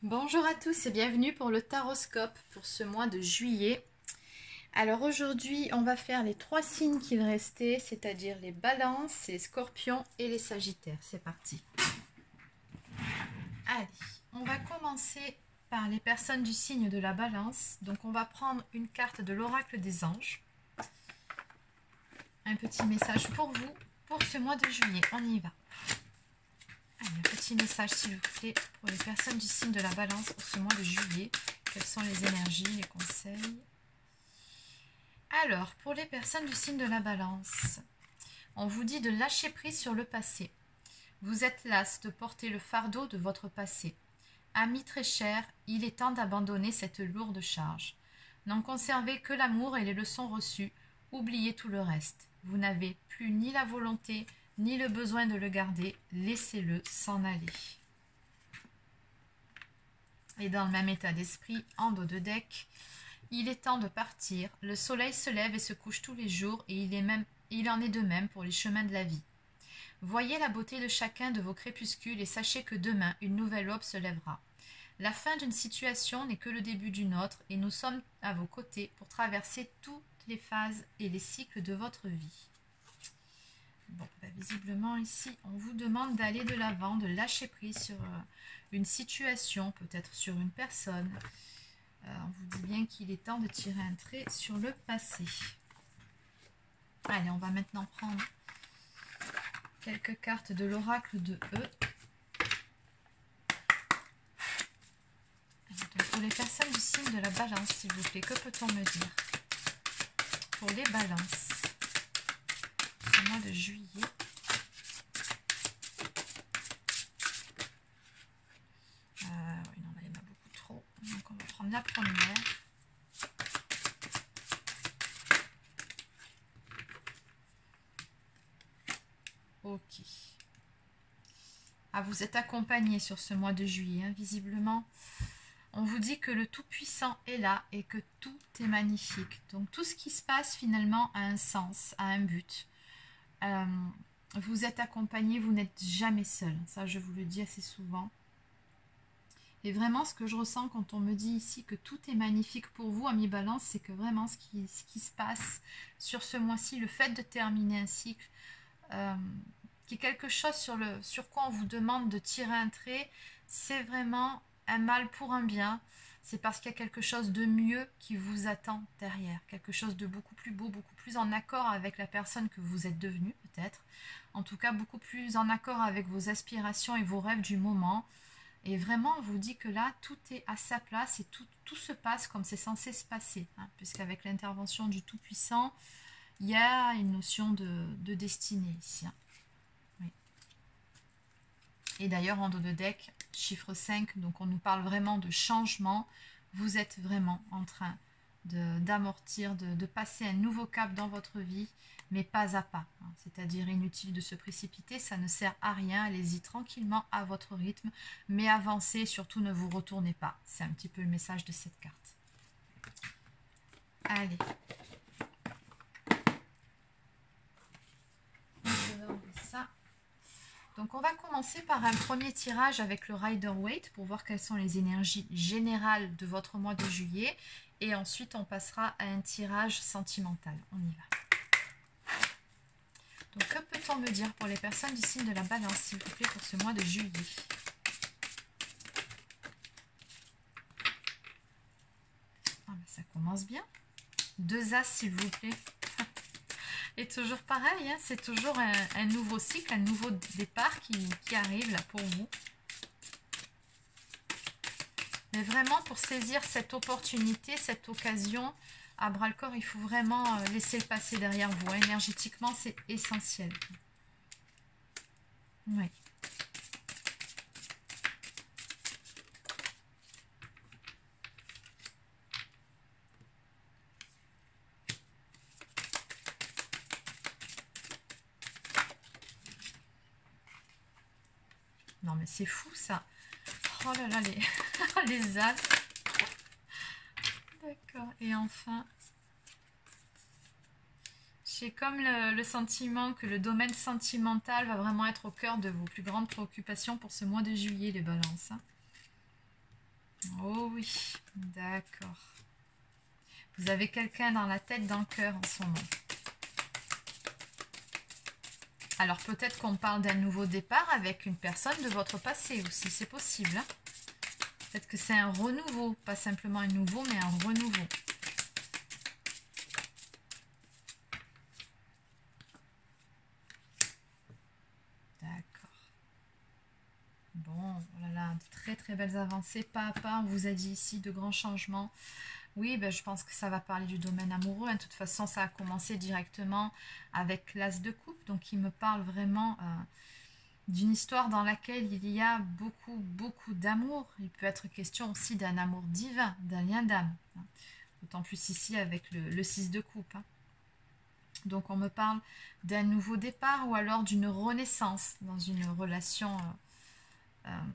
Bonjour à tous et bienvenue pour le taroscope pour ce mois de juillet. Alors aujourd'hui, on va faire les trois signes qu'il restait, c'est-à-dire les balances, les scorpions et les sagittaires. C'est parti. Allez, on va commencer par les personnes du signe de la balance. Donc on va prendre une carte de l'oracle des anges. Un petit message pour vous pour ce mois de juillet. On y va. Un petit message s'il vous plaît pour les personnes du signe de la balance pour ce mois de juillet. Quelles sont les énergies, les conseils? Alors, pour les personnes du signe de la balance, on vous dit de lâcher prise sur le passé. Vous êtes las de porter le fardeau de votre passé. Amis très chers, il est temps d'abandonner cette lourde charge. N'en conservez que l'amour et les leçons reçues. Oubliez tout le reste. Vous n'avez plus ni la volonté, ni le besoin de le garder, laissez-le s'en aller. Et dans le même état d'esprit, en dos de deck, il est temps de partir. Le soleil se lève et se couche tous les jours et il en est de même pour les chemins de la vie. Voyez la beauté de chacun de vos crépuscules et sachez que demain, une nouvelle aube se lèvera. La fin d'une situation n'est que le début d'une autre et nous sommes à vos côtés pour traverser toutes les phases et les cycles de votre vie. Bon, visiblement ici, on vous demande d'aller de l'avant, de lâcher prise sur une situation, peut-être sur une personne. On vous dit bien qu'il est temps de tirer un trait sur le passé. Allez, on va maintenant prendre quelques cartes de l'oracle de E. Donc pour les personnes du signe de la balance, s'il vous plaît, que peut-on me dire pour les balances? Mois de juillet. Oui, non, il y en a beaucoup trop. Donc on va prendre la première. Ok. Ah, vous êtes accompagné sur ce mois de juillet, hein, visiblement. On vous dit que le Tout-Puissant est là et que tout est magnifique. Donc tout ce qui se passe finalement a un sens, a un but. Vous êtes accompagné, vous n'êtes jamais seul. Ça, je vous le dis assez souvent. Et vraiment, ce que je ressens quand on me dit ici que tout est magnifique pour vous, amis balance, c'est que vraiment ce qui se passe sur ce mois-ci, le fait de terminer un cycle, qui est quelque chose sur quoi on vous demande de tirer un trait, c'est vraiment un mal pour un bien. C'est parce qu'il y a quelque chose de mieux qui vous attend derrière. Quelque chose de beaucoup plus beau, beaucoup plus en accord avec la personne que vous êtes devenue peut-être. En tout cas, beaucoup plus en accord avec vos aspirations et vos rêves du moment. Et vraiment, on vous dit que là, tout est à sa place et tout se passe comme c'est censé se passer. Hein, puisqu'avec l'intervention du Tout-Puissant, il y a une notion de destinée ici. Hein. Oui. Et d'ailleurs, en dos de deck, chiffre 5, donc on nous parle vraiment de changement. Vous êtes vraiment en train d'amortir, de passer un nouveau cap dans votre vie, mais pas à pas. Hein. C'est-à-dire inutile de se précipiter, ça ne sert à rien. Allez-y tranquillement à votre rythme, mais avancez, surtout ne vous retournez pas. C'est un petit peu le message de cette carte. Allez. Je vais enlever ça. Donc on va commencer par un premier tirage avec le Rider-Waite pour voir quelles sont les énergies générales de votre mois de juillet. Et ensuite on passera à un tirage sentimental. On y va. Donc que peut-on me dire pour les personnes du signe de la balance, s'il vous plaît, pour ce mois de juillet? Ah ben ça commence bien. 2 As s'il vous plaît. Et toujours pareil, hein, c'est toujours un nouveau cycle, un nouveau départ qui arrive là pour vous. Mais vraiment, pour saisir cette opportunité, cette occasion, à bras-le-corps, il faut vraiment laisser le passé derrière vous. Hein. Énergétiquement, c'est essentiel. Oui. Non, mais c'est fou, ça. Oh là là, les As. D'accord. Et enfin, j'ai comme le sentiment que le domaine sentimental va vraiment être au cœur de vos plus grandes préoccupations pour ce mois de juillet, les balances. Hein. Oh oui, d'accord. Vous avez quelqu'un dans la tête, dans le cœur en ce moment. Alors peut-être qu'on parle d'un nouveau départ avec une personne de votre passé aussi, c'est possible. Hein. Peut-être que c'est un renouveau, pas simplement un nouveau, mais un renouveau. D'accord. Bon, oh là là, de très très belles avancées, pas à pas, on vous a dit ici de grands changements. Oui, ben, je pense que ça va parler du domaine amoureux. De toute façon, ça a commencé directement avec l'as de coupe. Donc, il me parle vraiment d'une histoire dans laquelle il y a beaucoup, beaucoup d'amour. Il peut être question aussi d'un amour divin, d'un lien d'âme. D'autant plus ici avec le 6 de coupe. Donc, on me parle d'un nouveau départ ou alors d'une renaissance dans une relation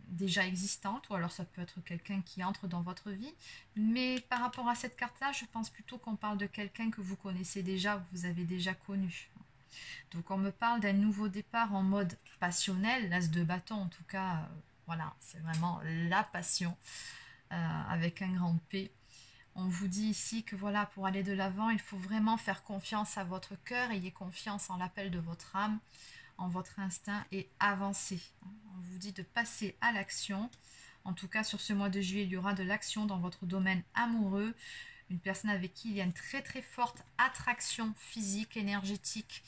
déjà existante, ou alors ça peut être quelqu'un qui entre dans votre vie. Mais par rapport à cette carte-là, je pense plutôt qu'on parle de quelqu'un que vous connaissez déjà, que vous avez déjà connu. Donc on me parle d'un nouveau départ en mode passionnel, l'as de bâton en tout cas, voilà, c'est vraiment la passion, avec un grand P. On vous dit ici que voilà, pour aller de l'avant, il faut vraiment faire confiance à votre cœur, ayez confiance en l'appel de votre âme, en votre instinct et avancer. On vous dit de passer à l'action. En tout cas, sur ce mois de juillet, il y aura de l'action dans votre domaine amoureux. Une personne avec qui il y a une très très forte attraction physique, énergétique.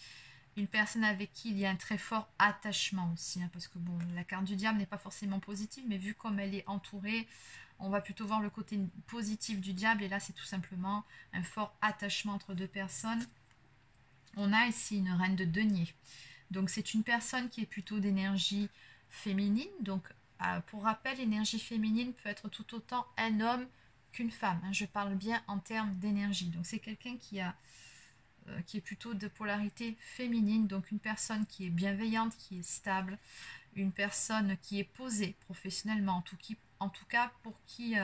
Une personne avec qui il y a un très fort attachement aussi. Parce que bon, la carte du diable n'est pas forcément positive, mais vu comme elle est entourée, on va plutôt voir le côté positif du diable. Et là, c'est tout simplement un fort attachement entre deux personnes. On a ici une reine de denier. Donc c'est une personne qui est plutôt d'énergie féminine. Donc pour rappel, l'énergie féminine peut être tout autant un homme qu'une femme. Je parle bien en termes d'énergie. Donc c'est quelqu'un qui est plutôt de polarité féminine. Donc une personne qui est bienveillante, qui est stable. Une personne qui est posée professionnellement. En tout cas pour qui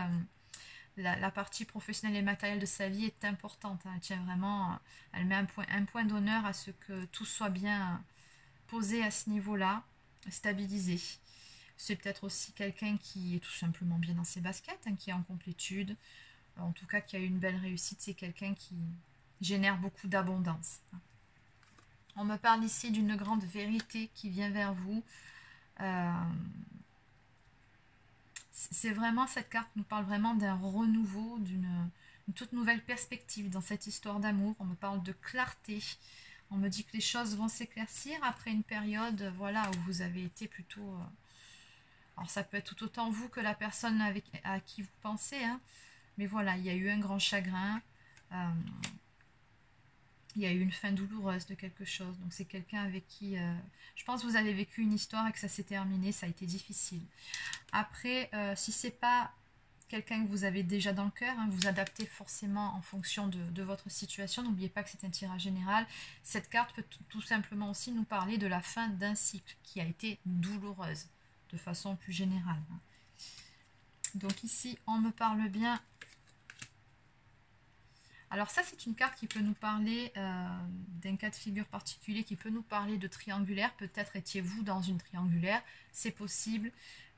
la partie professionnelle et matérielle de sa vie est importante. Elle tient vraiment, elle met un point d'honneur à ce que tout soit bien posé à ce niveau-là, stabilisé. C'est peut-être aussi quelqu'un qui est tout simplement bien dans ses baskets, qui est en complétude, en tout cas qui a eu une belle réussite. C'est quelqu'un qui génère beaucoup d'abondance. On me parle ici d'une grande vérité qui vient vers vous. C'est vraiment, cette carte nous parle vraiment d'un renouveau, d'une toute nouvelle perspective dans cette histoire d'amour. On me parle de clarté. On me dit que les choses vont s'éclaircir après une période, voilà, où vous avez été plutôt... alors ça peut être tout autant vous que la personne à qui vous pensez, mais voilà, il y a eu un grand chagrin, il y a eu une fin douloureuse de quelque chose. Donc c'est quelqu'un avec qui, je pense que vous avez vécu une histoire et que ça s'est terminé, ça a été difficile. Après, si c'est pas quelqu'un que vous avez déjà dans le cœur, vous adaptez forcément en fonction de votre situation. N'oubliez pas que c'est un tirage général. Cette carte peut tout simplement aussi nous parler de la fin d'un cycle qui a été douloureuse, de façon plus générale. Donc ici, on me parle bien. Alors ça, c'est une carte qui peut nous parler d'un cas de figure particulier, qui peut nous parler de triangulaire. Peut-être étiez-vous dans une triangulaire, c'est possible.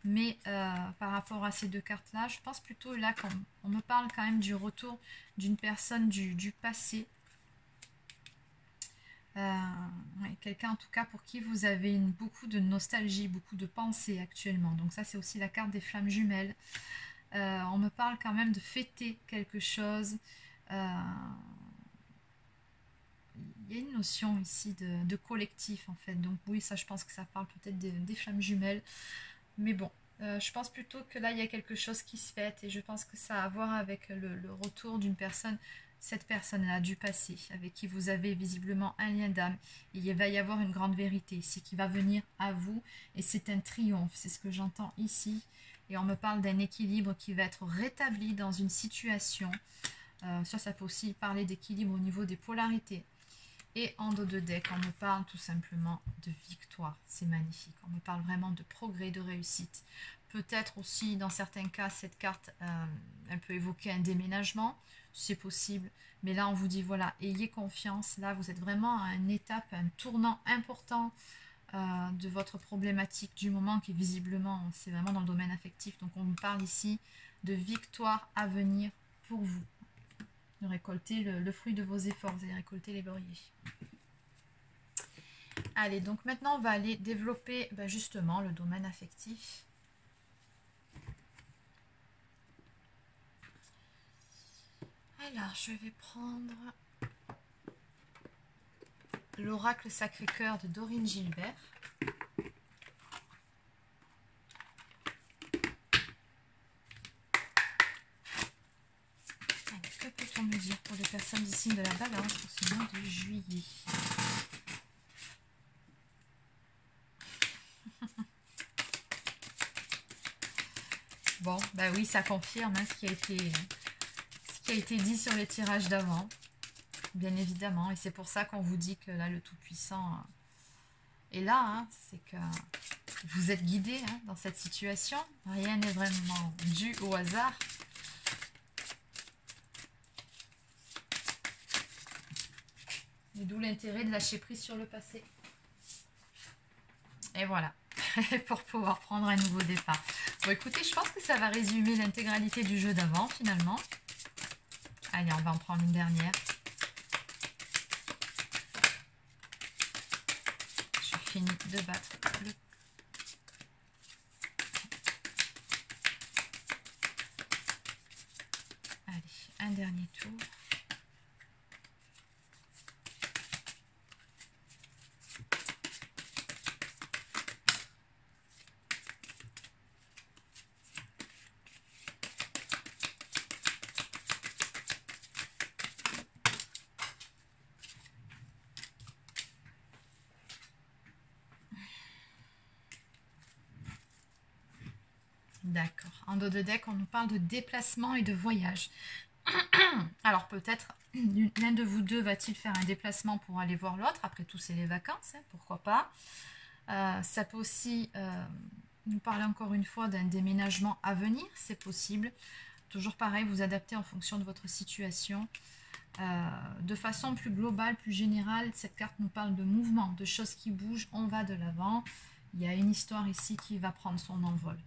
Mais par rapport à ces deux cartes-là, je pense plutôt là qu'on me parle quand même du retour d'une personne du passé. Ouais, quelqu'un en tout cas pour qui vous avez beaucoup de nostalgie, beaucoup de pensées actuellement. Donc ça, c'est aussi la carte des flammes jumelles. On me parle quand même de fêter quelque chose. Il y a une notion ici de collectif en fait. Donc oui, ça je pense que ça parle peut-être des flammes jumelles. Mais bon, je pense plutôt que là, il y a quelque chose qui se fête et je pense que ça a à voir avec le retour d'une personne, cette personne-là du passé, avec qui vous avez visiblement un lien d'âme. Il va y avoir une grande vérité ici qui va venir à vous et c'est un triomphe, c'est ce que j'entends ici. Et on me parle d'un équilibre qui va être rétabli dans une situation. Ça peut aussi parler d'équilibre au niveau des polarités. Et en dos de deck, on me parle tout simplement de victoire. C'est magnifique. On me parle vraiment de progrès, de réussite. Peut-être aussi, dans certains cas, cette carte, elle peut évoquer un déménagement. C'est possible. Mais là, on vous dit, voilà, ayez confiance. Là, vous êtes vraiment à une étape, un tournant important de votre problématique du moment qui visiblement, c'est vraiment dans le domaine affectif. Donc on vous parle ici de victoire à venir pour vous. De récolter le fruit de vos efforts, vous allez récolter les lauriers. Allez, donc maintenant on va aller développer justement le domaine affectif. Alors, je vais prendre l'oracle Sacré-Cœur de Dorine Gilbert. Allez, que peut-on me dire pour les personnes du signe de la Balance pour ce mois de juillet? Bon, bah oui, ça confirme ce qui a été dit sur les tirages d'avant, bien évidemment. Et c'est pour ça qu'on vous dit que là, le Tout-Puissant est là. C'est que vous êtes guidé dans cette situation. Rien n'est vraiment dû au hasard. Et d'où l'intérêt de lâcher prise sur le passé. Et voilà, pour pouvoir prendre un nouveau départ. Bon, écoutez, je pense que ça va résumer l'intégralité du jeu d'avant, finalement. Allez, on va en prendre une dernière. Je finis de battre le... Allez, un dernier tour. D'accord. En dos de deck, on nous parle de déplacement et de voyage. Alors peut-être l'un de vous deux va-t-il faire un déplacement pour aller voir l'autre. Après tout, c'est les vacances, pourquoi pas. Ça peut aussi nous parler encore une fois d'un déménagement à venir, c'est possible. Toujours pareil, vous adaptez en fonction de votre situation. De façon plus globale, plus générale, cette carte nous parle de mouvement, de choses qui bougent, on va de l'avant. Il y a une histoire ici qui va prendre son envol.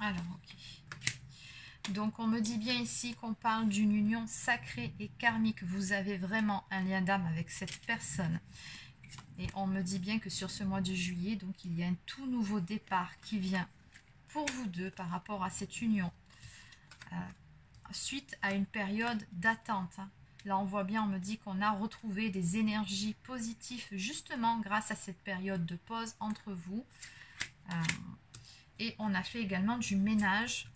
Alors, ok. Donc, on me dit bien ici qu'on parle d'une union sacrée et karmique. Vous avez vraiment un lien d'âme avec cette personne. Et on me dit bien que sur ce mois de juillet, donc il y a un tout nouveau départ qui vient pour vous deux par rapport à cette union. Suite à une période d'attente. Là, on voit bien, on me dit qu'on a retrouvé des énergies positives justement grâce à cette période de pause entre vous. Et on a fait également du ménage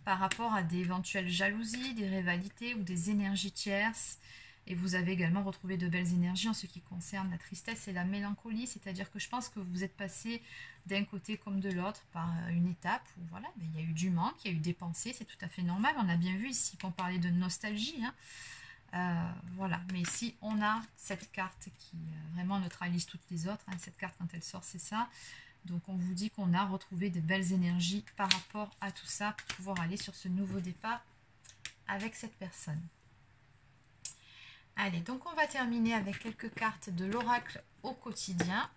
par rapport à des éventuelles jalousies, des rivalités ou des énergies tierces. Et vous avez également retrouvé de belles énergies en ce qui concerne la tristesse et la mélancolie. C'est-à-dire que je pense que vous êtes passé d'un côté comme de l'autre par une étape où voilà, il y a eu du manque, il y a eu des pensées, c'est tout à fait normal. On a bien vu ici qu'on parlait de nostalgie. Voilà, mais ici on a cette carte qui vraiment neutralise toutes les autres. Cette carte quand elle sort, c'est ça. Donc on vous dit qu'on a retrouvé de belles énergies par rapport à tout ça pour pouvoir aller sur ce nouveau départ avec cette personne. Allez, donc on va terminer avec quelques cartes de l'oracle au quotidien.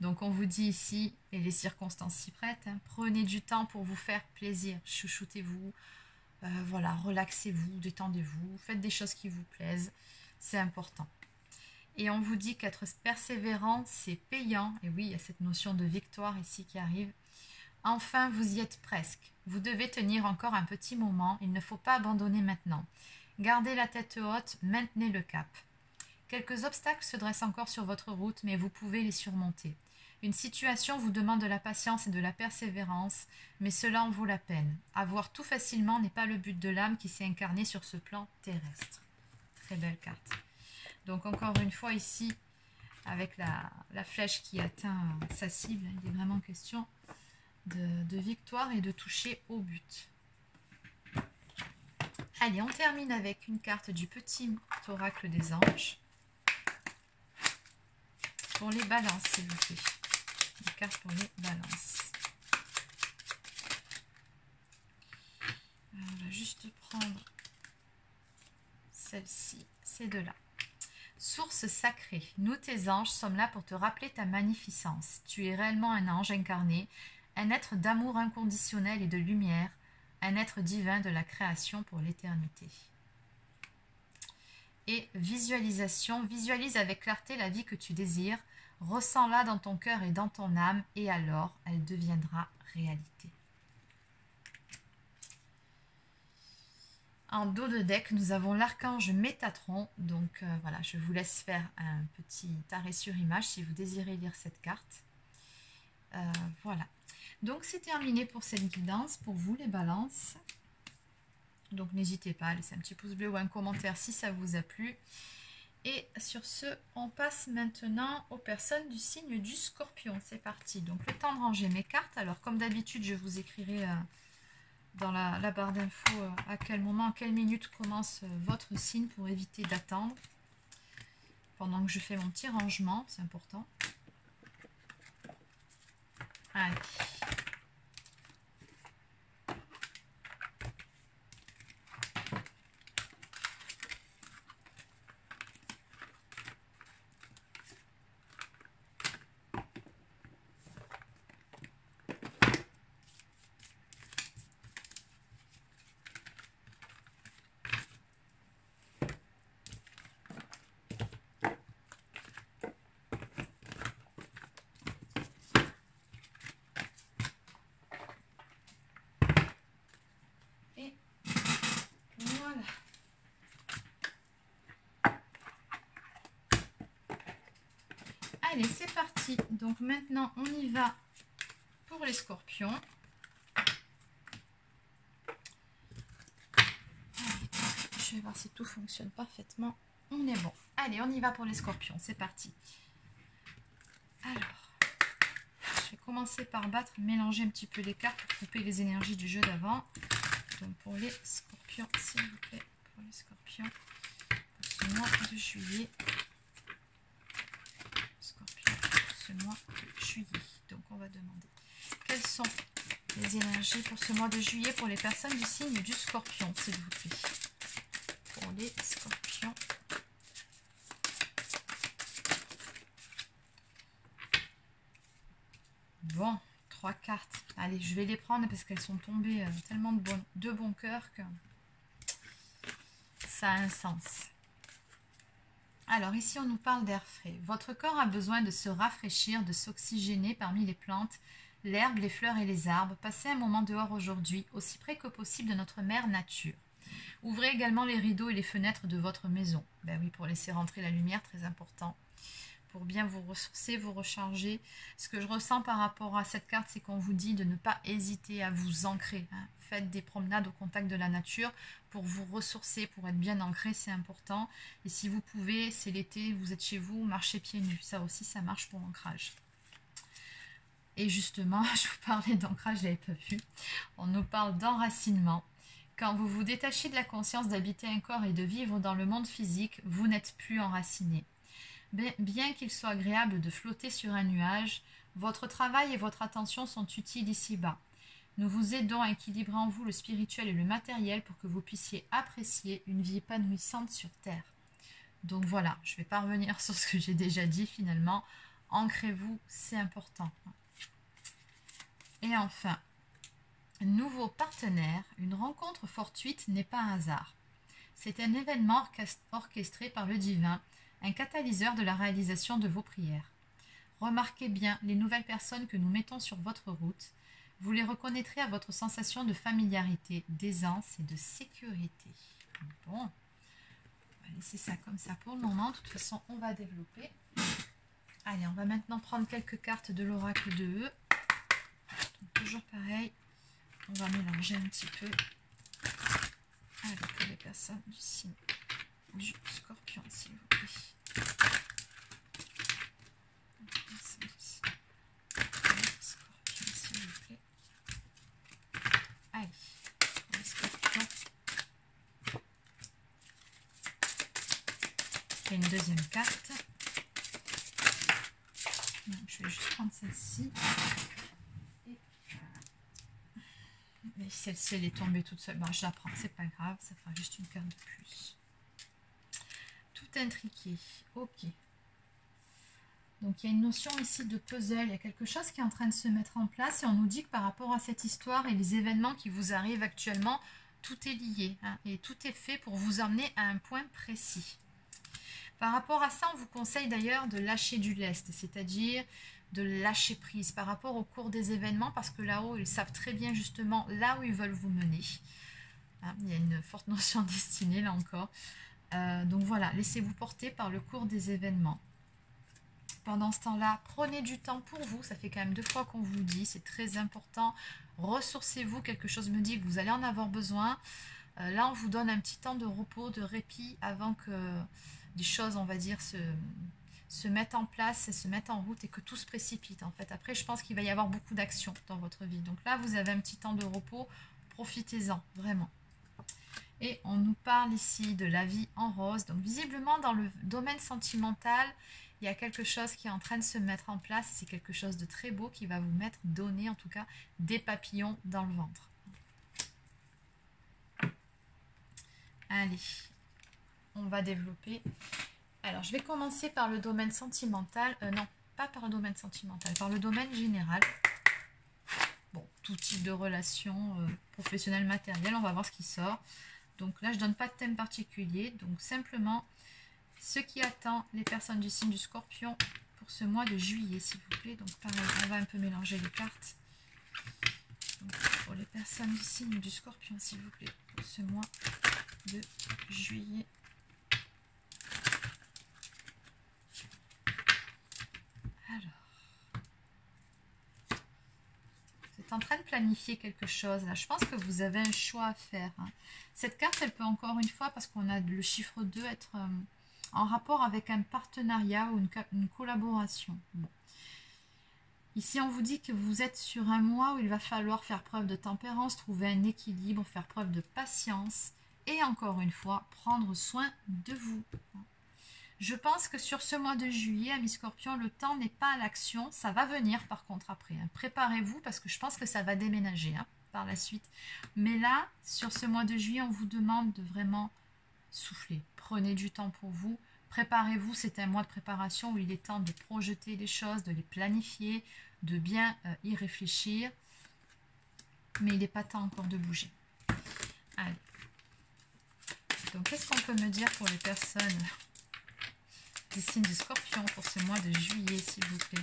Donc on vous dit ici, et les circonstances s'y prêtent, prenez du temps pour vous faire plaisir, chouchoutez-vous. Voilà, relaxez-vous, détendez-vous, faites des choses qui vous plaisent, c'est important. Et on vous dit qu'être persévérant, c'est payant. Et oui, il y a cette notion de victoire ici qui arrive. Enfin, vous y êtes presque. Vous devez tenir encore un petit moment, il ne faut pas abandonner maintenant. Gardez la tête haute, maintenez le cap. Quelques obstacles se dressent encore sur votre route, mais vous pouvez les surmonter. Une situation vous demande de la patience et de la persévérance, mais cela en vaut la peine. Avoir tout facilement n'est pas le but de l'âme qui s'est incarnée sur ce plan terrestre. Très belle carte. Donc encore une fois ici, avec la flèche qui atteint sa cible, il est vraiment question de victoire et de toucher au but. Allez, on termine avec une carte du petit oracle des anges. Pour les balances, s'il vous plaît. Une carte pour les balances. On va juste prendre celle-ci, ces deux-là. Source sacrée, nous tes anges sommes là pour te rappeler ta magnificence. Tu es réellement un ange incarné, un être d'amour inconditionnel et de lumière, un être divin de la création pour l'éternité. Et visualisation, visualise avec clarté la vie que tu désires, ressens-la dans ton cœur et dans ton âme, et alors elle deviendra réalité. En dos de deck, nous avons l'archange Métatron. Donc voilà, je vous laisse faire un petit arrêt sur image si vous désirez lire cette carte. Voilà. Donc c'est terminé pour cette guidance, pour vous les balances. Donc n'hésitez pas à laisser un petit pouce bleu ou un commentaire si ça vous a plu. Et sur ce, on passe maintenant aux personnes du signe du Scorpion. C'est parti. Donc le temps de ranger mes cartes. Alors comme d'habitude, je vous écrirai dans la barre d'infos à quel moment, à quelle minute commence votre signe pour éviter d'attendre. Pendant que je fais mon petit rangement, c'est important. Allez. Allez, c'est parti. Donc maintenant, on y va pour les scorpions. Je vais voir si tout fonctionne parfaitement. On est bon. Allez, on y va pour les scorpions. C'est parti. Alors, je vais commencer par battre, mélanger un petit peu les cartes pour couper les énergies du jeu d'avant. Donc pour les scorpions, s'il vous plaît. Pour les scorpions, pour ce mois de juillet. Mois de juillet. Donc on va demander quelles sont les énergies pour ce mois de juillet pour les personnes du signe du Scorpion, s'il vous plaît. Pour les scorpions. Bon, 3 cartes. Allez, je vais les prendre parce qu'elles sont tombées tellement de bon cœur que ça a un sens. Alors ici, on nous parle d'air frais. Votre corps a besoin de se rafraîchir, de s'oxygéner parmi les plantes, l'herbe, les fleurs et les arbres. Passez un moment dehors aujourd'hui, aussi près que possible de notre mère nature. Ouvrez également les rideaux et les fenêtres de votre maison. Ben oui, pour laisser rentrer la lumière, très important. Pour bien vous ressourcer, vous recharger. Ce que je ressens par rapport à cette carte, c'est qu'on vous dit de ne pas hésiter à vous ancrer. Faites des promenades au contact de la nature pour vous ressourcer, pour être bien ancré, c'est important. Et si vous pouvez, c'est l'été, vous êtes chez vous, marchez pieds nus. Ça aussi, ça marche pour l'ancrage. Et justement, je vous parlais d'ancrage, je ne l'avais pas vu. On nous parle d'enracinement. Quand vous vous détachez de la conscience d'habiter un corps et de vivre dans le monde physique, vous n'êtes plus enraciné. Bien qu'il soit agréable de flotter sur un nuage, votre travail et votre attention sont utiles ici-bas. Nous vous aidons à équilibrer en vous le spirituel et le matériel pour que vous puissiez apprécier une vie épanouissante sur Terre. Donc voilà, je ne vais pas revenir sur ce que j'ai déjà dit finalement. Ancrez-vous, c'est important. Et enfin, nouveau partenaire, une rencontre fortuite n'est pas un hasard. C'est un événement orchestré par le divin, un catalyseur de la réalisation de vos prières. Remarquez bien les nouvelles personnes que nous mettons sur votre route. Vous les reconnaîtrez à votre sensation de familiarité, d'aisance et de sécurité. Bon, on va laisser ça comme ça pour le moment. De toute façon, on va développer. Allez, on va maintenant prendre quelques cartes de l'oracle de E. Donc, toujours pareil, on va mélanger un petit peu avec les personnes du signe du Scorpion, s'il vous plaît. Allez, pour les scorpions. Et une deuxième carte. Donc, je vais juste prendre celle-ci. Et celle-ci, elle est tombée toute seule. Bon, je la prends, c'est pas grave, ça fera juste une carte de plus. Tout intriqué. Ok. Donc il y a une notion ici de puzzle, il y a quelque chose qui est en train de se mettre en place et on nous dit que par rapport à cette histoire et les événements qui vous arrivent actuellement, tout est lié hein, et tout est fait pour vous emmener à un point précis. Par rapport à ça, on vous conseille d'ailleurs de lâcher du lest, c'est-à-dire de lâcher prise par rapport au cours des événements parce que là-haut, ils savent très bien justement là où ils veulent vous mener. Hein, il y a une forte notion de destinée là encore. Donc voilà, laissez-vous porter par le cours des événements. Pendant ce temps-là, prenez du temps pour vous. Ça fait quand même 2 fois qu'on vous le dit. C'est très important. Ressourcez-vous. Quelque chose me dit que vous allez en avoir besoin. Là, on vous donne un petit temps de repos, de répit avant que les choses, on va dire, se mettent en place et se mettent en route et que tout se précipite. En fait, après, je pense qu'il va y avoir beaucoup d'actions dans votre vie. Donc là, vous avez un petit temps de repos. Profitez-en, vraiment. Et on nous parle ici de la vie en rose. Donc visiblement, dans le domaine sentimental, il y a quelque chose qui est en train de se mettre en place. C'est quelque chose de très beau qui va vous donner en tout cas des papillons dans le ventre. Allez, on va développer. Alors, je vais commencer par le domaine sentimental. Non, pas par le domaine sentimental, par le domaine général. Bon, tout type de relation professionnelle, matérielle, on va voir ce qui sort. Donc là, je ne donne pas de thème particulier. Donc simplement, ce qui attend les personnes du signe du Scorpion pour ce mois de juillet, s'il vous plaît. Donc pareil, on va un peu mélanger les cartes. Donc, pour les personnes du signe du Scorpion, s'il vous plaît, pour ce mois de juillet. Alors, vous êtes en train de planifier quelque chose là. Je pense que vous avez un choix à faire. Hein. Cette carte, elle peut encore une fois, parce qu'on a le chiffre 2, être en rapport avec un partenariat ou une collaboration. Bon. Ici, on vous dit que vous êtes sur un mois où il va falloir faire preuve de tempérance, trouver un équilibre, faire preuve de patience et encore une fois, prendre soin de vous. Je pense que sur ce mois de juillet, amis Scorpion, le temps n'est pas à l'action. Ça va venir par contre après. Hein. Préparez-vous parce que je pense que ça va déménager hein, par la suite. Mais là, sur ce mois de juillet, on vous demande de vraiment souffler. Prenez du temps pour vous. Préparez-vous, c'est un mois de préparation où il est temps de projeter les choses, de les planifier, de bien y réfléchir. Mais il n'est pas temps encore de bouger. Allez. Donc, qu'est-ce qu'on peut me dire pour les personnes des signes du Scorpion pour ce mois de juillet, s'il vous plaît?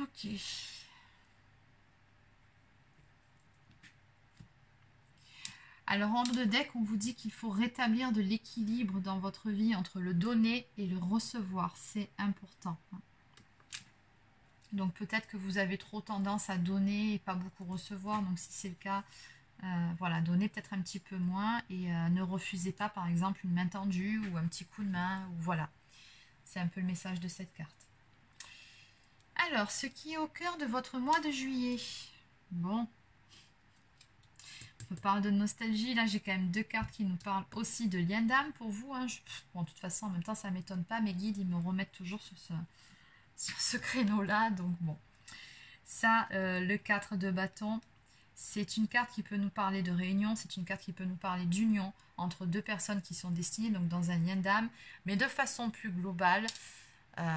Ok. Alors en haut de deck, on vous dit qu'il faut rétablir de l'équilibre dans votre vie entre le donner et le recevoir. C'est important. Donc peut-être que vous avez trop tendance à donner et pas beaucoup recevoir. Donc si c'est le cas, voilà, donnez peut-être un petit peu moins et ne refusez pas par exemple une main tendue ou un petit coup de main. Ou voilà, c'est un peu le message de cette carte. Alors, ce qui est au cœur de votre mois de juillet. Bon. On parle de nostalgie. Là, j'ai quand même 2 cartes qui nous parlent aussi de lien d'âme pour vous. Hein. Bon, de toute façon, en même temps, ça ne m'étonne pas. Mes guides, ils me remettent toujours sur ce créneau-là. Donc, bon. Ça, le 4 de bâton, c'est une carte qui peut nous parler de réunion. C'est une carte qui peut nous parler d'union entre 2 personnes qui sont destinées donc dans un lien d'âme. Mais de façon plus globale.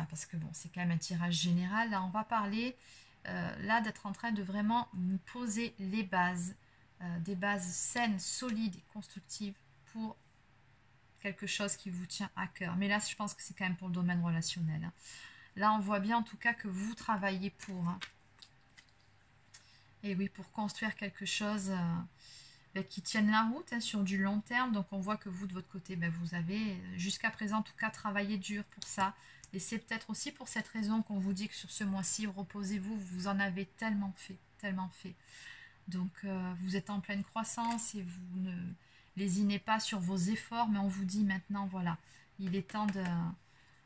Parce que bon, c'est quand même un tirage général. Là, on va parler là d'être en train de vraiment poser les bases, des bases saines, solides et constructives pour quelque chose qui vous tient à cœur. Mais là, je pense que c'est quand même pour le domaine relationnel. Hein. Là, on voit bien en tout cas que vous travaillez pour. Hein. Et oui, pour construire quelque chose qui tiennent la route hein, sur du long terme. Donc on voit que vous, de votre côté, vous avez jusqu'à présent en tout cas travaillé dur pour ça. Et c'est peut-être aussi pour cette raison qu'on vous dit que sur ce mois-ci, reposez-vous, vous en avez tellement fait, tellement fait. Donc vous êtes en pleine croissance et vous ne lésinez pas sur vos efforts, mais on vous dit maintenant, voilà, il est temps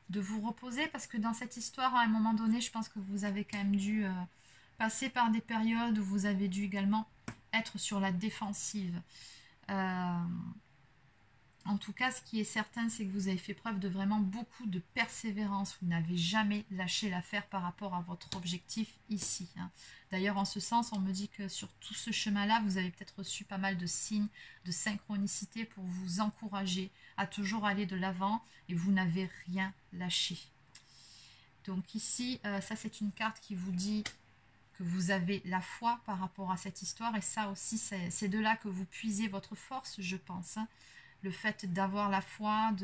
de vous reposer parce que dans cette histoire, à un moment donné, je pense que vous avez quand même dû passer par des périodes où vous avez dû également être sur la défensive. En tout cas, ce qui est certain, c'est que vous avez fait preuve de vraiment beaucoup de persévérance. Vous n'avez jamais lâché l'affaire par rapport à votre objectif ici. Hein. D'ailleurs, en ce sens, on me dit que sur tout ce chemin-là, vous avez peut-être reçu pas mal de signes de synchronicité pour vous encourager à toujours aller de l'avant et vous n'avez rien lâché. Donc ici, ça c'est une carte qui vous dit que vous avez la foi par rapport à cette histoire et ça aussi, c'est de là que vous puisez votre force, je pense. Hein. Le fait d'avoir la foi,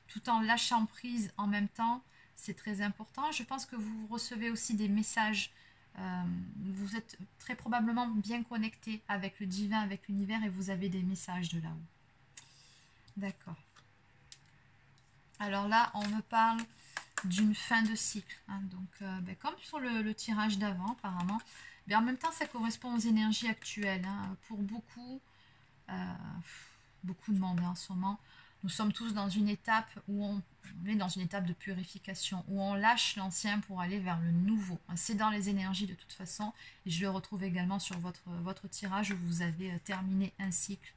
tout en lâchant prise en même temps, c'est très important. Je pense que vous recevez aussi des messages. Vous êtes très probablement bien connecté avec le divin, avec l'univers et vous avez des messages de là-haut. D'accord. Alors là, on me parle d'une fin de cycle. Hein. Donc, comme sur le tirage d'avant, apparemment. Mais en même temps, ça correspond aux énergies actuelles. Hein. Pour beaucoup de monde hein, en ce moment. Nous sommes tous dans une étape où on est dans une étape de purification, où on lâche l'ancien pour aller vers le nouveau. C'est dans les énergies de toute façon, et je le retrouve également sur votre tirage où vous avez terminé un cycle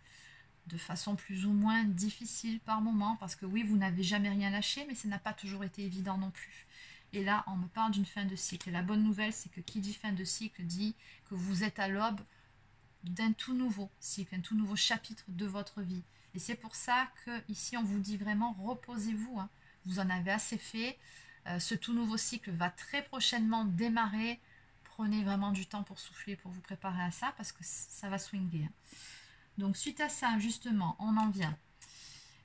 de façon plus ou moins difficile par moment, parce que oui, vous n'avez jamais rien lâché, mais ça n'a pas toujours été évident non plus. Et là, on me parle d'une fin de cycle. Et la bonne nouvelle, c'est que qui dit fin de cycle dit que vous êtes à l'aube d'un tout nouveau cycle, un tout nouveau chapitre de votre vie. Et c'est pour ça que ici on vous dit vraiment reposez-vous, hein. Vous en avez assez fait, ce tout nouveau cycle va très prochainement démarrer, prenez vraiment du temps pour souffler, pour vous préparer à ça parce que ça va swinger. Hein. Donc suite à ça justement, on en vient.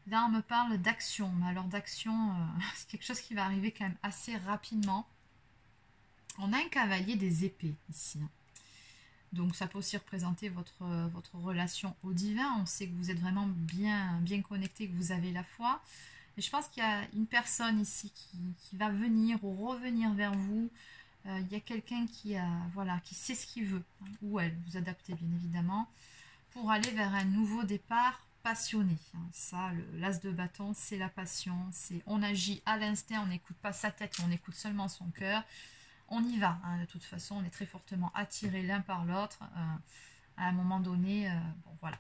Là on me parle d'action, mais alors d'action, c'est quelque chose qui va arriver quand même assez rapidement. On a un cavalier des épées ici, hein. Donc ça peut aussi représenter votre relation au divin. On sait que vous êtes vraiment bien connecté, que vous avez la foi. Et je pense qu'il y a une personne ici qui va venir ou revenir vers vous. Il y a quelqu'un qui sait ce qu'il veut, hein, ou elle, vous adaptez bien évidemment, pour aller vers un nouveau départ passionné. Hein. Ça, l'as de bâton, c'est la passion. On agit à l'instinct, on n'écoute pas sa tête, on écoute seulement son cœur. On y va, hein, de toute façon, on est très fortement attirés l'un par l'autre. À un moment donné, bon voilà,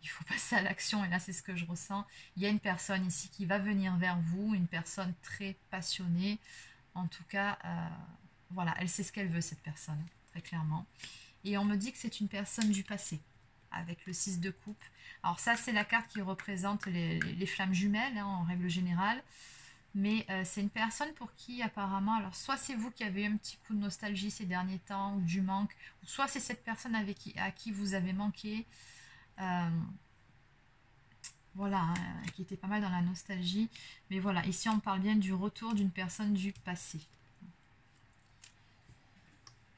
il faut passer à l'action et là c'est ce que je ressens. Il y a une personne ici qui va venir vers vous, une personne très passionnée. En tout cas, voilà, elle sait ce qu'elle veut cette personne, très clairement. Et on me dit que c'est une personne du passé, avec le 6 de coupe. Alors ça c'est la carte qui représente les flammes jumelles, hein, en règle générale. Mais c'est une personne pour qui apparemment, alors soit c'est vous qui avez eu un petit coup de nostalgie ces derniers temps ou du manque, ou soit c'est cette personne à qui vous avez manqué, voilà, hein, qui était pas mal dans la nostalgie. Mais voilà, ici on parle bien du retour d'une personne du passé.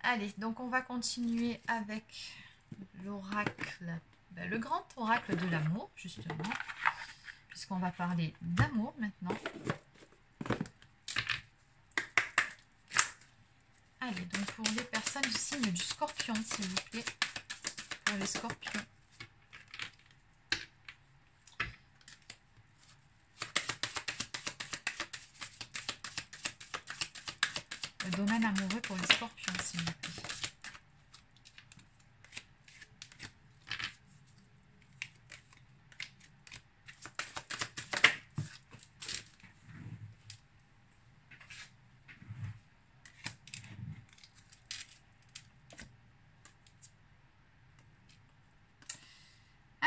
Allez, donc on va continuer avec l'oracle, le grand oracle de l'amour justement, puisqu'on va parler d'amour maintenant. Allez, donc pour les personnes du signe du scorpion, s'il vous plaît, pour les scorpions. Le domaine amoureux pour les scorpions, s'il vous plaît.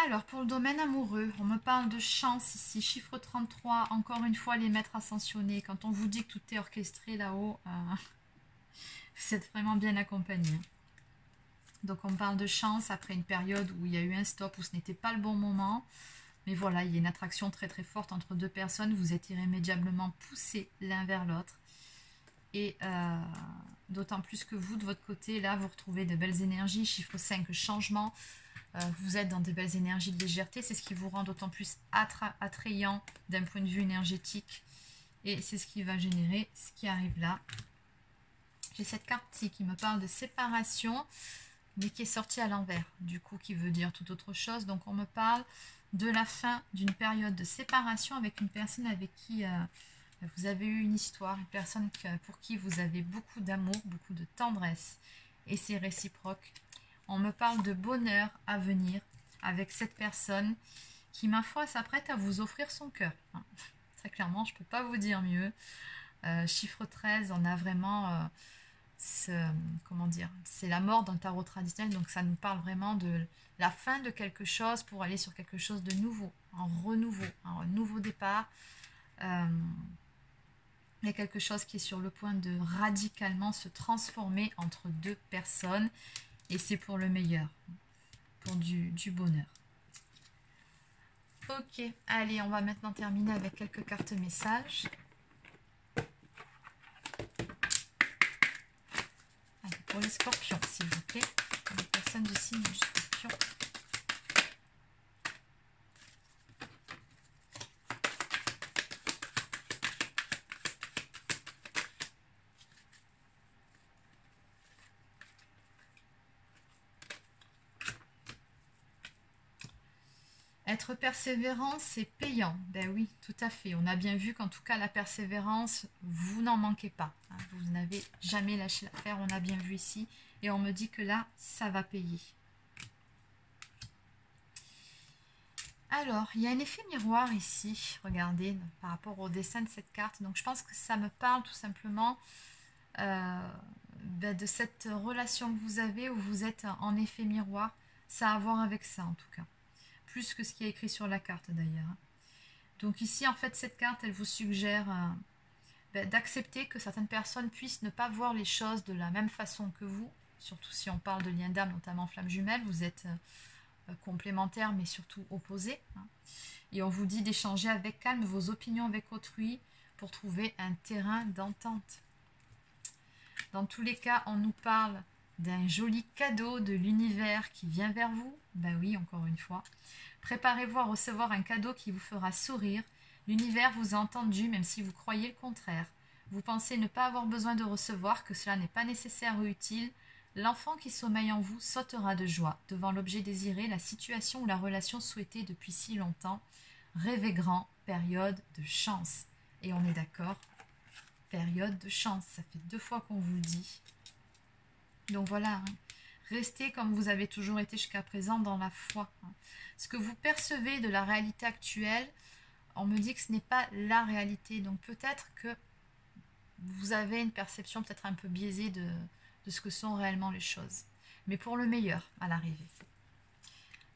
Alors, pour le domaine amoureux, on me parle de chance ici, chiffre 33, encore une fois les maîtres ascensionnés. Quand on vous dit que tout est orchestré là-haut, vous êtes vraiment bien accompagné. Donc, on parle de chance après une période où il y a eu un stop, où ce n'était pas le bon moment. Mais voilà, il y a une attraction très très forte entre deux personnes, vous êtes irrémédiablement poussés l'un vers l'autre. Et d'autant plus que vous, de votre côté, là, vous retrouvez de belles énergies, chiffre 5, changement. vous êtes dans des belles énergies de légèreté. C'est ce qui vous rend d'autant plus attrayant d'un point de vue énergétique. Et c'est ce qui va générer ce qui arrive là. J'ai cette carte-ci qui me parle de séparation, mais qui est sortie à l'envers, du coup, qui veut dire tout autre chose. Donc, on me parle de la fin d'une période de séparation avec une personne avec qui vous avez eu une histoire, une personne pour qui vous avez beaucoup d'amour, beaucoup de tendresse, et c'est réciproque. On me parle de bonheur à venir avec cette personne qui, ma foi, s'apprête à vous offrir son cœur. Très clairement, je ne peux pas vous dire mieux. Chiffre 13, on a vraiment... comment dire, c'est la mort dans le tarot traditionnel, donc ça nous parle vraiment de la fin de quelque chose pour aller sur quelque chose de nouveau, un nouveau départ. Il y a quelque chose qui est sur le point de radicalement se transformer entre deux personnes, et c'est pour le meilleur, pour du bonheur. Ok, allez, on va maintenant terminer avec quelques cartes messages. Pour les scorpions, s'il vous plaît. Les personnes du signe du scorpion. Être persévérant, c'est payant. Ben oui, tout à fait. On a bien vu qu'en tout cas, la persévérance, vous n'en manquez pas. Vous n'avez jamais lâché l'affaire, on a bien vu ici. Et on me dit que là, ça va payer. Alors, il y a un effet miroir ici, regardez, par rapport au dessin de cette carte. Donc, je pense que ça me parle tout simplement de cette relation que vous avez où vous êtes en effet miroir. Ça a à voir avec ça, en tout cas. Plus que ce qui est écrit sur la carte, d'ailleurs. Donc ici, en fait, cette carte, elle vous suggère d'accepter que certaines personnes puissent ne pas voir les choses de la même façon que vous. Surtout si on parle de lien d'âme, notamment flamme jumelle. Vous êtes... complémentaires mais surtout opposés. Et on vous dit d'échanger avec calme vos opinions avec autrui pour trouver un terrain d'entente. Dans tous les cas, on nous parle d'un joli cadeau de l'univers qui vient vers vous. Ben oui, encore une fois. Préparez-vous à recevoir un cadeau qui vous fera sourire. L'univers vous a entendu même si vous croyez le contraire. Vous pensez ne pas avoir besoin de recevoir, que cela n'est pas nécessaire ou utile. L'enfant qui sommeille en vous sautera de joie devant l'objet désiré, la situation ou la relation souhaitée depuis si longtemps. Rêvez grand, période de chance. Et on est d'accord, période de chance, ça fait 2 fois qu'on vous le dit. Donc voilà, restez comme vous avez toujours été jusqu'à présent dans la foi. Ce que vous percevez de la réalité actuelle, on me dit que ce n'est pas la réalité. Donc peut-être que vous avez une perception peut-être un peu biaisée de ce que sont réellement les choses. Mais pour le meilleur à l'arrivée.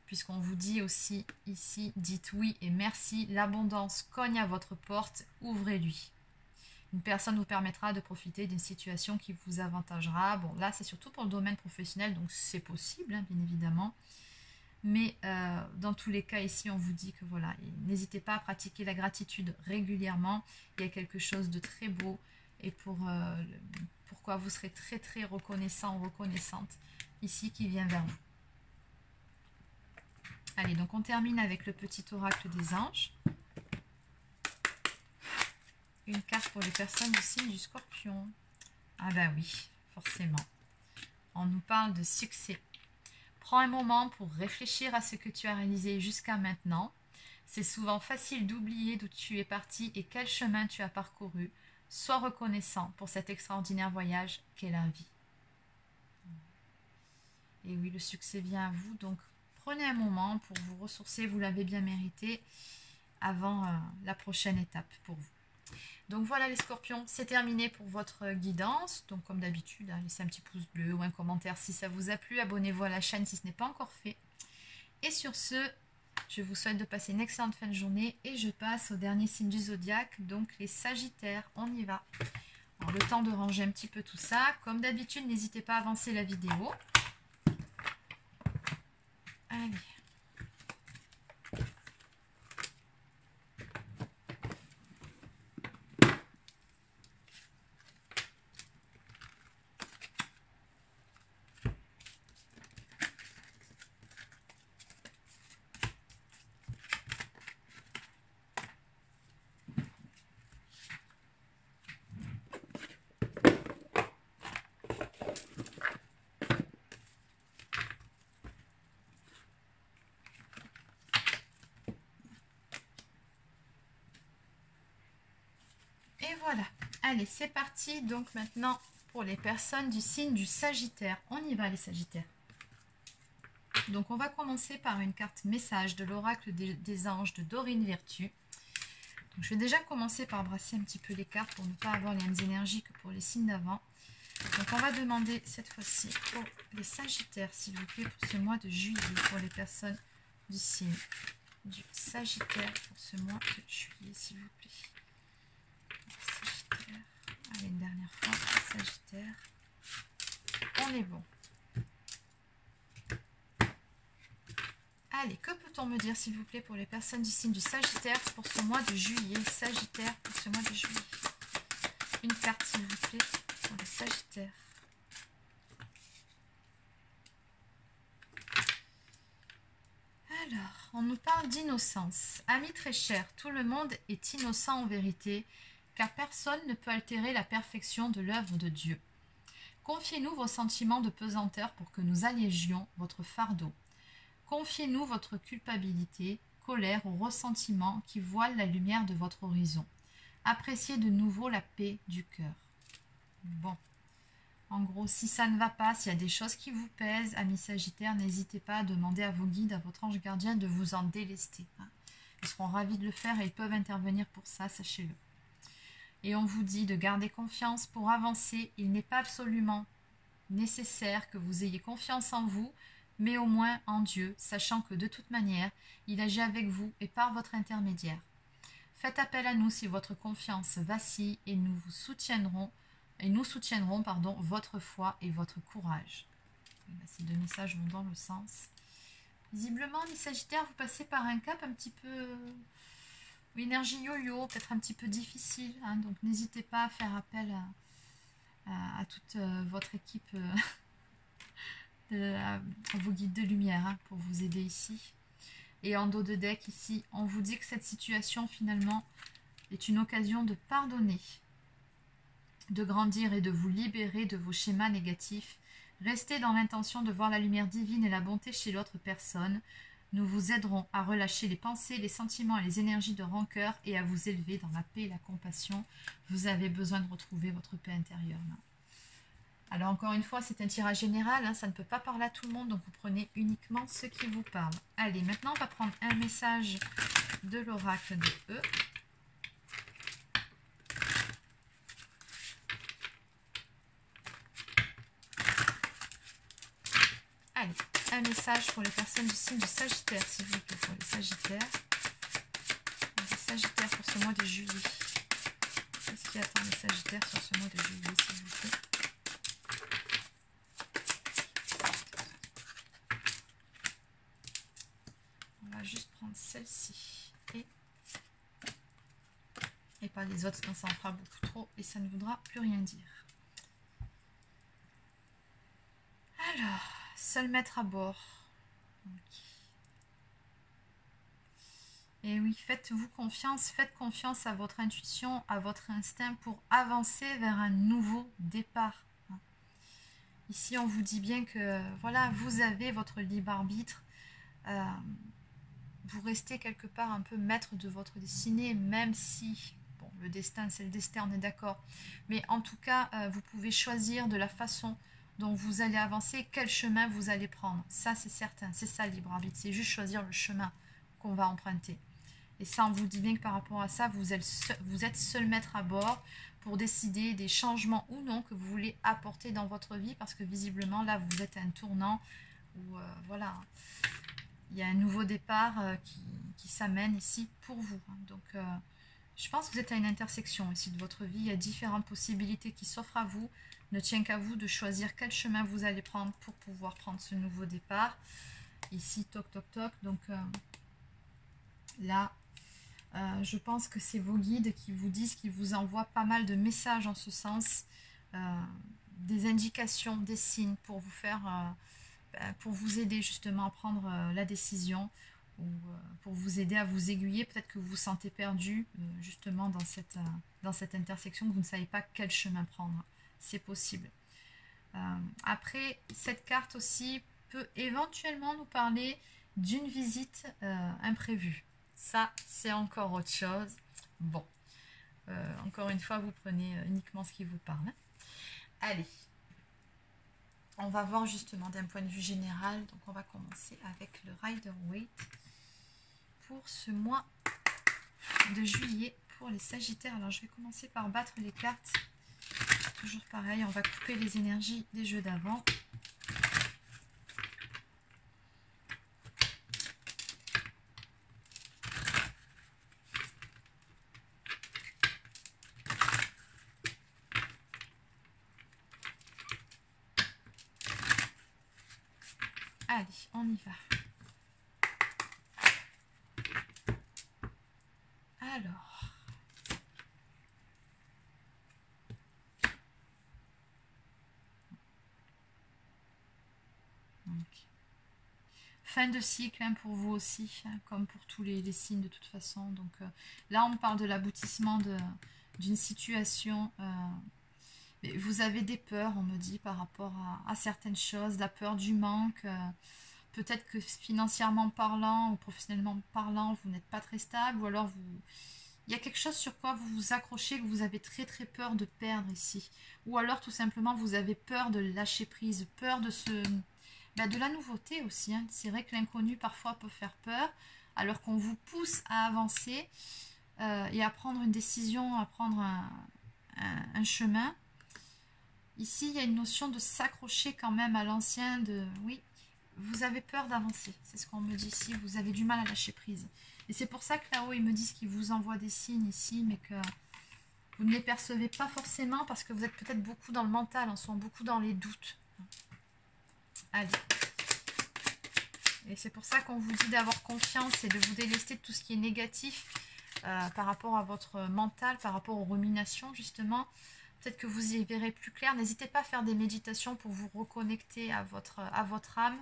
Puisqu'on vous dit aussi ici, dites oui et merci, l'abondance cogne à votre porte, ouvrez-lui. Une personne vous permettra de profiter d'une situation qui vous avantagera. Bon, là, c'est surtout pour le domaine professionnel, donc c'est possible, hein, bien évidemment. Mais dans tous les cas, ici, on vous dit que voilà, n'hésitez pas à pratiquer la gratitude régulièrement. Il y a quelque chose de très beau et pourquoi vous serez très très reconnaissant ou reconnaissante ici qui vient vers vous. Allez, donc on termine avec le petit oracle des anges. Une carte pour les personnes du signe du scorpion. Ah ben oui, forcément. On nous parle de succès. Prends un moment pour réfléchir à ce que tu as réalisé jusqu'à maintenant. C'est souvent facile d'oublier d'où tu es parti et quel chemin tu as parcouru. Sois reconnaissant pour cet extraordinaire voyage qu'est la vie. Et oui, le succès vient à vous, donc prenez un moment pour vous ressourcer, vous l'avez bien mérité, avant la prochaine étape pour vous. Donc voilà les scorpions, c'est terminé pour votre guidance. Donc comme d'habitude, laissez un petit pouce bleu ou un commentaire si ça vous a plu. Abonnez-vous à la chaîne si ce n'est pas encore fait. Et sur ce, je vous souhaite de passer une excellente fin de journée. Et je passe au dernier signe du zodiaque, donc les sagittaires. On y va. Alors, le temps de ranger un petit peu tout ça. Comme d'habitude, n'hésitez pas à avancer la vidéo. Allez. Voilà, allez, c'est parti. Donc maintenant, pour les personnes du signe du Sagittaire, on y va les Sagittaires. Donc on va commencer par une carte message de l'oracle des anges de Dorine Virtue. Donc, je vais déjà commencer par brasser un petit peu les cartes pour ne pas avoir les mêmes énergies que pour les signes d'avant. Donc on va demander cette fois-ci pour les Sagittaires, s'il vous plaît, pour ce mois de juillet, pour les personnes du signe du Sagittaire, pour ce mois de juillet, s'il vous plaît. Sagittaire. Allez, une dernière fois, Sagittaire. On est bon. Allez, que peut-on me dire, s'il vous plaît, pour les personnes du signe du Sagittaire pour ce mois de juillet? Sagittaire pour ce mois de juillet. Une carte, s'il vous plaît, pour les Sagittaires. Alors, on nous parle d'innocence. Amis très chers, tout le monde est innocent en vérité, car personne ne peut altérer la perfection de l'œuvre de Dieu. Confiez-nous vos sentiments de pesanteur pour que nous allégions votre fardeau. Confiez-nous votre culpabilité, colère ou ressentiment qui voilent la lumière de votre horizon. Appréciez de nouveau la paix du cœur. Bon, en gros, si ça ne va pas, s'il y a des choses qui vous pèsent, amis Sagittaires, n'hésitez pas à demander à vos guides, à votre ange gardien de vous en délester. Ils seront ravis de le faire et ils peuvent intervenir pour ça, sachez-le. Et on vous dit de garder confiance pour avancer. Il n'est pas absolument nécessaire que vous ayez confiance en vous, mais au moins en Dieu, sachant que de toute manière, il agit avec vous et par votre intermédiaire. Faites appel à nous si votre confiance vacille et nous soutiendrons votre foi et votre courage. Ces deux messages vont dans le sens. Visiblement, les Sagittaires, vous passez par un cap un petit peu... énergie yo-yo, peut-être un petit peu difficile. Donc n'hésitez pas à faire appel à toute votre équipe... à vos guides de lumière pour vous aider ici. Et en dos de deck ici, on vous dit que cette situation finalement est une occasion de pardonner, de grandir et de vous libérer de vos schémas négatifs. Restez dans l'intention de voir la lumière divine et la bonté chez l'autre personne. Nous vous aiderons à relâcher les pensées, les sentiments et les énergies de rancœur et à vous élever dans la paix et la compassion. Vous avez besoin de retrouver votre paix intérieure. Alors encore une fois, c'est un tirage général, ça ne peut pas parler à tout le monde, donc vous prenez uniquement ce qui vous parle. Allez, maintenant on va prendre un message de l'oracle de E. Allez, un message pour les personnes du signe du Sagittaire, s'il vous plaît, pour les Sagittaires. Les Sagittaires pour ce mois de juillet. Qu'est-ce qui attend les Sagittaires sur ce mois de juillet, s'il vous plaît? Juste prendre celle-ci et pas les autres, sinon ça en fera beaucoup trop et ça ne voudra plus rien dire. Alors, seul maître à bord. Et oui, faites-vous confiance, faites confiance à votre intuition, à votre instinct pour avancer vers un nouveau départ. Ici, on vous dit bien que voilà, vous avez votre libre arbitre. Vous restez quelque part un peu maître de votre destinée, même si, bon, le destin, c'est le destin, on est d'accord. Mais en tout cas, vous pouvez choisir de la façon dont vous allez avancer, quel chemin vous allez prendre. Ça, c'est certain, c'est ça le libre arbitre, c'est juste choisir le chemin qu'on va emprunter. Et ça, on vous dit bien que par rapport à ça, vous êtes seul maître à bord pour décider des changements ou non que vous voulez apporter dans votre vie, parce que visiblement, là, vous êtes à un tournant où, voilà... Il y a un nouveau départ qui s'amène ici pour vous. Donc, je pense que vous êtes à une intersection ici de votre vie. Il y a différentes possibilités qui s'offrent à vous. Ne tient qu'à vous de choisir quel chemin vous allez prendre pour pouvoir prendre ce nouveau départ. Ici, toc, toc, toc. Donc, là, je pense que c'est vos guides qui vous disent, qui vous envoient pas mal de messages en ce sens. Des indications, des signes pour vous faire... pour vous aider justement à prendre la décision ou pour vous aider à vous aiguiller. Peut-être que vous vous sentez perdu justement dans cette intersection, que vous ne savez pas quel chemin prendre. C'est possible. Après, cette carte aussi peut éventuellement nous parler d'une visite imprévue. Ça, c'est encore autre chose. Bon, Encore une fois, vous prenez uniquement ce qui vous parle. Hein. Allez, on va voir justement d'un point de vue général. Donc, on va commencer avec le Rider-Waite pour ce mois de juillet pour les Sagittaires. Alors, je vais commencer par battre les cartes. Toujours pareil, on va couper les énergies des jeux d'avant. Allez, on y va. Alors, fin de cycle hein, pour vous aussi, hein, comme pour tous les signes de toute façon. Donc là, on parle de l'aboutissement d'une situation. Vous avez des peurs, on me dit, par rapport à certaines choses, la peur du manque. Peut-être que financièrement parlant ou professionnellement parlant, vous n'êtes pas très stable, ou alors il y a quelque chose sur quoi vous vous accrochez, que vous avez très très peur de perdre ici. Ou alors tout simplement vous avez peur de lâcher prise, peur de de la nouveauté aussi. Hein. C'est vrai que l'inconnu parfois peut faire peur, alors qu'on vous pousse à avancer et à prendre une décision, à prendre un chemin. Ici, il y a une notion de s'accrocher quand même à l'ancien, oui, vous avez peur d'avancer, c'est ce qu'on me dit ici, vous avez du mal à lâcher prise. Et c'est pour ça que là-haut, ils me disent qu'ils vous envoient des signes ici, mais que vous ne les percevez pas forcément parce que vous êtes peut-être beaucoup dans le mental, en ce moment, beaucoup dans les doutes. Allez. Et c'est pour ça qu'on vous dit d'avoir confiance et de vous délester de tout ce qui est négatif par rapport à votre mental, par rapport aux ruminations, justement. Peut-être que vous y verrez plus clair. N'hésitez pas à faire des méditations pour vous reconnecter à votre âme,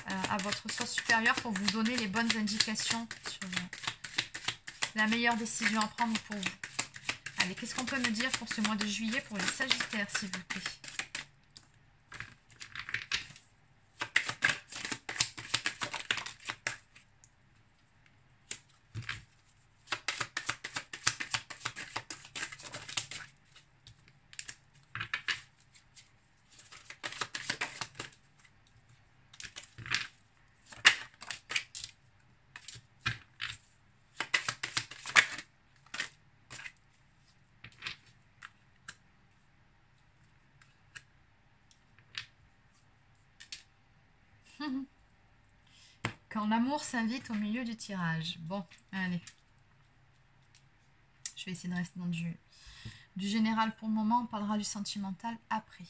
à votre source supérieure, pour vous donner les bonnes indications sur la meilleure décision à prendre pour vous. Allez, qu'est-ce qu'on peut me dire pour ce mois de juillet pour les Sagittaires, s'il vous plaît? Quand l'amour s'invite au milieu du tirage. Bon, allez. Je vais essayer de rester dans du général pour le moment. On parlera du sentimental après.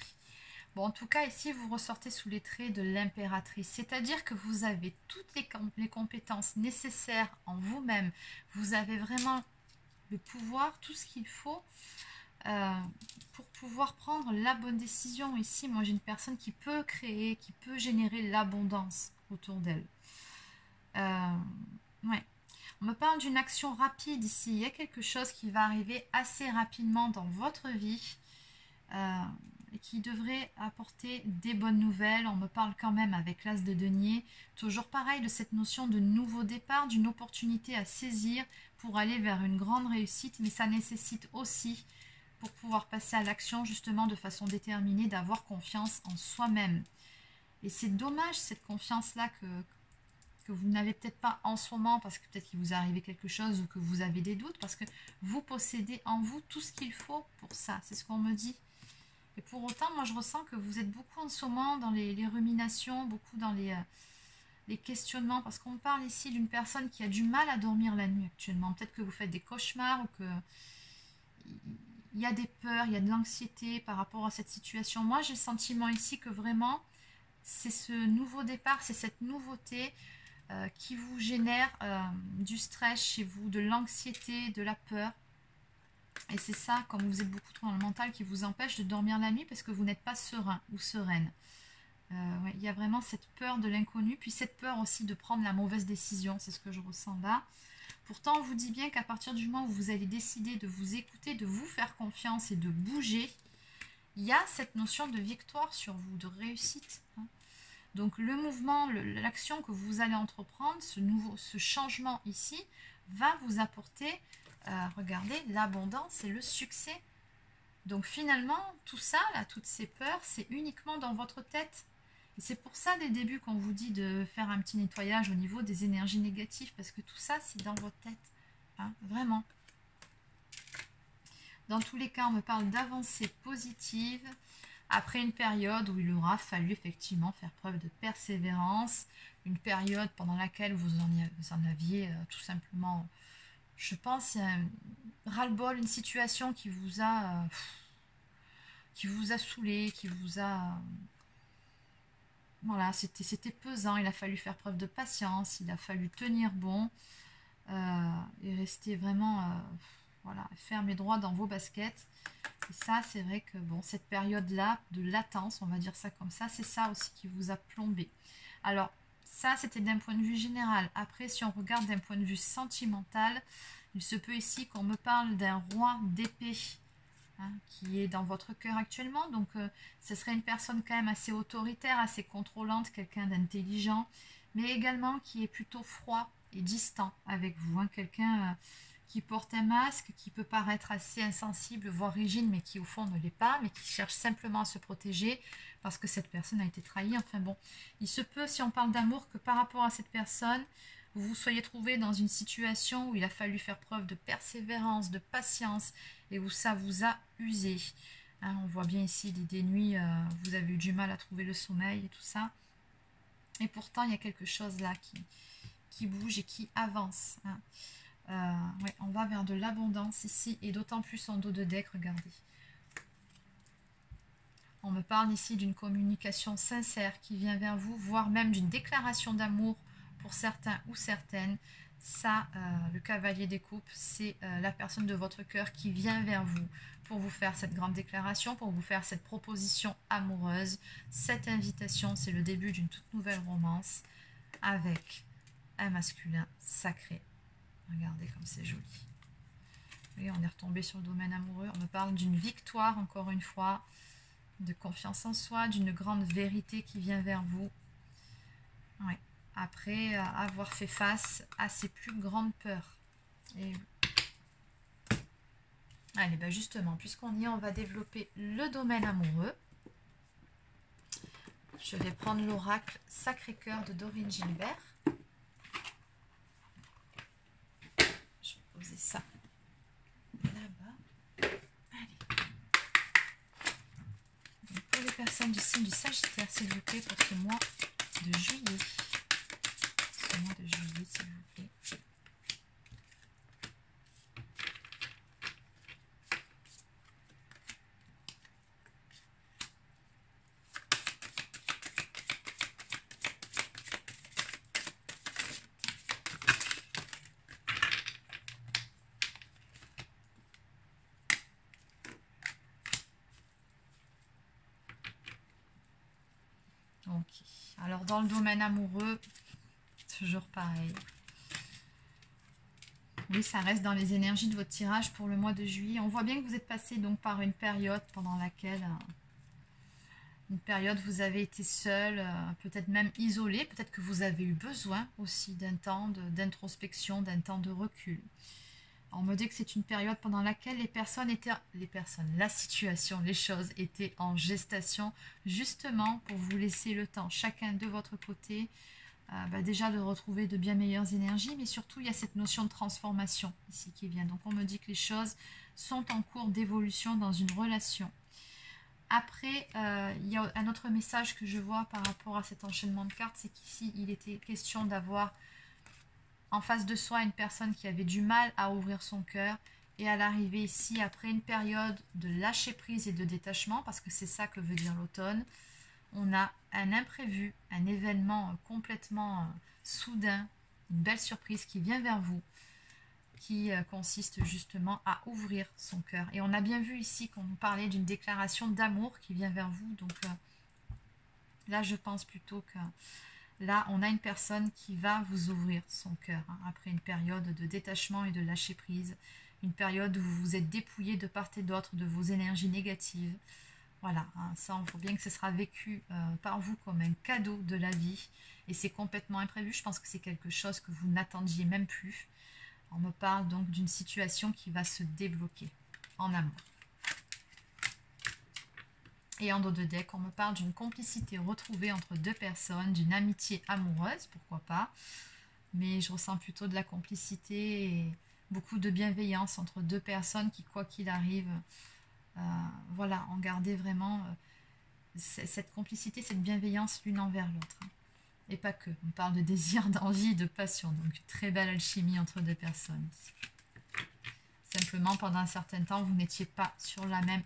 Bon, en tout cas, ici, vous ressortez sous les traits de l'impératrice. C'est-à-dire que vous avez toutes les compétences nécessaires en vous-même. Vous avez vraiment le pouvoir, tout ce qu'il faut pour pouvoir prendre la bonne décision. Ici, moi, j'ai une personne qui peut créer, qui peut générer l'abondance autour d'elle. Ouais. On me parle d'une action rapide ici. Il y a quelque chose qui va arriver assez rapidement dans votre vie et qui devrait apporter des bonnes nouvelles. On me parle quand même avec l'as de denier. Toujours pareil de cette notion de nouveau départ, d'une opportunité à saisir pour aller vers une grande réussite. Mais ça nécessite aussi, pour pouvoir passer à l'action justement de façon déterminée, d'avoir confiance en soi-même. Et c'est dommage cette confiance-là que vous n'avez peut-être pas en ce moment parce que peut-être qu'il vous est arrivé quelque chose ou que vous avez des doutes, parce que vous possédez en vous tout ce qu'il faut pour ça, c'est ce qu'on me dit. Et pour autant, moi je ressens que vous êtes beaucoup en ce moment dans les ruminations, beaucoup dans les questionnements, parce qu'on parle ici d'une personne qui a du mal à dormir la nuit actuellement. Peut-être que vous faites des cauchemars ou que il y a des peurs, il y a de l'anxiété par rapport à cette situation. Moi j'ai le sentiment ici que vraiment c'est ce nouveau départ, c'est cette nouveauté qui vous génère du stress chez vous, de l'anxiété, de la peur. Et c'est ça, comme vous êtes beaucoup trop dans le mental, qui vous empêche de dormir la nuit parce que vous n'êtes pas serein ou sereine. Ouais, il y a vraiment cette peur de l'inconnu, puis cette peur aussi de prendre la mauvaise décision, c'est ce que je ressens là. Pourtant, on vous dit bien qu'à partir du moment où vous allez décider de vous écouter, de vous faire confiance et de bouger, il y a cette notion de victoire sur vous, de réussite. Hein. Donc le mouvement, l'action que vous allez entreprendre, ce changement ici, va vous apporter regardez, l'abondance et le succès. Donc finalement, tout ça, là, toutes ces peurs, c'est uniquement dans votre tête. Et c'est pour ça, dès le début, qu'on vous dit de faire un petit nettoyage au niveau des énergies négatives, parce que tout ça, c'est dans votre tête. Hein, vraiment. Dans tous les cas, on me parle d'avancée positive, après une période où il aura fallu effectivement faire preuve de persévérance, une période pendant laquelle vous en aviez tout simplement, je pense, un ras-le-bol, une situation qui vous a saoulé, qui vous a... Voilà, c'était pesant, il a fallu faire preuve de patience, il a fallu tenir bon et rester vraiment voilà, ferme et droit dans vos baskets. Et ça, c'est vrai que bon, cette période-là de latence, on va dire ça comme ça, c'est ça aussi qui vous a plombé. Alors, ça, c'était d'un point de vue général. Après, si on regarde d'un point de vue sentimental, il se peut ici qu'on me parle d'un roi d'épée hein, qui est dans votre cœur actuellement. Donc, ce serait une personne quand même assez autoritaire, assez contrôlante, quelqu'un d'intelligent, mais également qui est plutôt froid et distant avec vous. Hein, quelqu'un qui porte un masque, qui peut paraître assez insensible, voire rigide, mais qui au fond ne l'est pas, mais qui cherche simplement à se protéger parce que cette personne a été trahie. Enfin bon, il se peut, si on parle d'amour, que par rapport à cette personne, vous vous soyez trouvé dans une situation où il a fallu faire preuve de persévérance, de patience, et où ça vous a usé. Hein, on voit bien ici des nuits, vous avez eu du mal à trouver le sommeil et tout ça. Et pourtant, il y a quelque chose là qui bouge et qui avance. Hein. Ouais, on va vers de l'abondance ici, et d'autant plus en dos de deck, regardez. On me parle ici d'une communication sincère qui vient vers vous, voire même d'une déclaration d'amour pour certains ou certaines. Ça, le cavalier des coupes, c'est la personne de votre cœur qui vient vers vous pour vous faire cette grande déclaration, pour vous faire cette proposition amoureuse. Cette invitation, c'est le début d'une toute nouvelle romance avec un masculin sacré. Regardez comme c'est joli. Et on est retombé sur le domaine amoureux. On me parle d'une victoire, encore une fois, de confiance en soi, d'une grande vérité qui vient vers vous. Ouais. Après avoir fait face à ses plus grandes peurs. Et... Allez, ben justement, puisqu'on y est, on va développer le domaine amoureux. Je vais prendre l'oracle Sacré-Cœur de Dorine Gilbert. Je vais poser ça là-bas. Allez. Donc pour les personnes du signe du Sagittaire, s'il vous plaît, pour ce mois de juillet. Ce mois de juillet, s'il vous plaît. Ok, alors dans le domaine amoureux, toujours pareil. Oui, ça reste dans les énergies de votre tirage pour le mois de juillet. On voit bien que vous êtes passé donc par une période pendant laquelle, vous avez été seul, peut-être même isolé, peut-être que vous avez eu besoin aussi d'un temps d'introspection, d'un temps de recul. On me dit que c'est une période pendant laquelle la situation, les choses étaient en gestation, justement pour vous laisser le temps, chacun de votre côté, déjà de retrouver de bien meilleures énergies, mais surtout il y a cette notion de transformation ici qui vient. Donc on me dit que les choses sont en cours d'évolution dans une relation. Après, il y a un autre message que je vois par rapport à cet enchaînement de cartes, c'est qu'ici il était question d'avoir en face de soi une personne qui avait du mal à ouvrir son cœur, et à l'arrivée ici, après une période de lâcher prise et de détachement, parce que c'est ça que veut dire l'automne, on a un imprévu, un événement complètement soudain, une belle surprise qui vient vers vous, qui consiste justement à ouvrir son cœur. Et on a bien vu ici qu'on nous parlait d'une déclaration d'amour qui vient vers vous, donc là je pense plutôt que là, on a une personne qui va vous ouvrir son cœur hein, après une période de détachement et de lâcher prise. Une période où vous vous êtes dépouillé de part et d'autre de vos énergies négatives. Voilà, hein, ça, on voit bien que ce sera vécu par vous comme un cadeau de la vie. Et c'est complètement imprévu. Je pense que c'est quelque chose que vous n'attendiez même plus. On me parle donc d'une situation qui va se débloquer en amour. Et en dos de deck, on me parle d'une complicité retrouvée entre deux personnes, d'une amitié amoureuse, pourquoi pas. Mais je ressens plutôt de la complicité et beaucoup de bienveillance entre deux personnes qui, quoi qu'il arrive, voilà, ont gardé vraiment cette complicité, cette bienveillance l'une envers l'autre. Et pas que. On parle de désir, d'envie, de passion. Donc, une très belle alchimie entre deux personnes ici. Simplement, pendant un certain temps, vous n'étiez pas sur la même